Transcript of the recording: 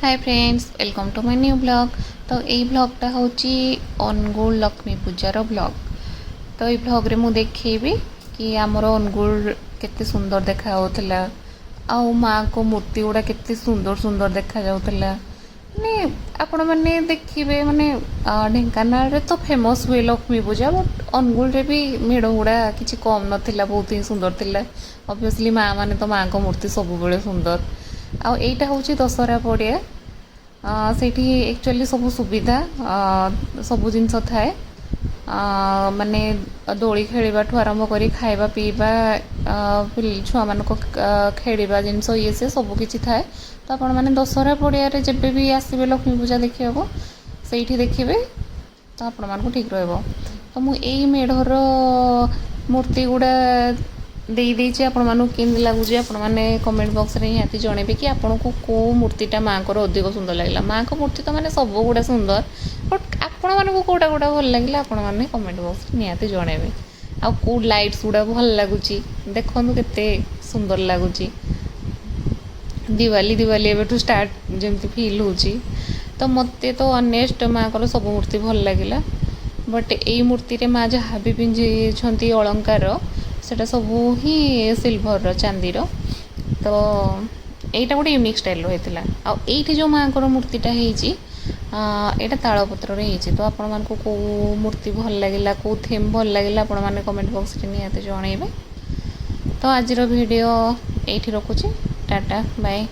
Hi friends, welcome to my new blog. तो यही ब्लॉगटा हूँ अनुगुल लक्ष्मी पूजार ब्लॉग। तो ये ब्लॉग रे मु देखी कि आमर अनुगुल केते सुंदर देखा होतला आउ माँ को मूर्ति गुड़ा केते सुंदर सुंदर देखा जाउतला। माने आपण मैंने देखिए माने ढेंकानाल रे तो फेमस हुए लक्ष्मी पूजा, बट अनुगुल रे भी मेढ़ गुड़ा किसी कम नथिला, बहुत ही सुंदर थिला। ऑब्वियसली माँ माने तो माँ को मूर्ति सब बेले सुंदर। आउ एटा हूँ दशहरा पड़िया, सेठी एक्चुअली सब सुविधा सब जिनस थाए, माने दोली खेलवा ठू आरंभ कर खाଇବା पीवा छुआ मान खेलवा जिनस ये से सब किसी थाए। तो आपण मैंने दशहरा पड़िया जब भी आसवे लक्ष्मी पूजा देखा से देखिए तो आपण मानक ठीक रहिबो। तो मु एई मेढ़र मूर्ति गुड़ा देई देइछि आपण मानक केमि लागुछि आपण माने कमेंट बॉक्स रे निहाती जणेबे कि आपण को को मूर्तिटा माँ को अधिक सुंदर लगिला। माँ को मूर्ति तो माने सब गुड़ा सुंदर, बट आपण मानक कोटा कोटा भल लगिला आपण माने कमेंट बॉक्स रे निहाती जणेबे। आ को लाइट्स गुड़ा भल लागुछि देखंतु केते सुंदर लागुछि। दिवाली दिवाली एबेठू स्टार्ट जेमती फील होछि। तो मते तो ऑनेस्ट माँ को सब मूर्ति भल लगिला, बट एई मूर्ति रे माँ जहाँ भी पिंझी अलंकार सेटा सब ही सिल्भर चांदीर। तो यहीटा गोटे यूनिक स्टाइल होता। आईटी जो माँ को मूर्तिटा यहाँ तालपत्र होती। तो आपण मानक को मूर्ति भल लगिला, को थीम भल लगिला आपण माने कमेंट बॉक्स रे निहाती जणेबे। तो आज वीडियो एठी रखुची। Tata bye.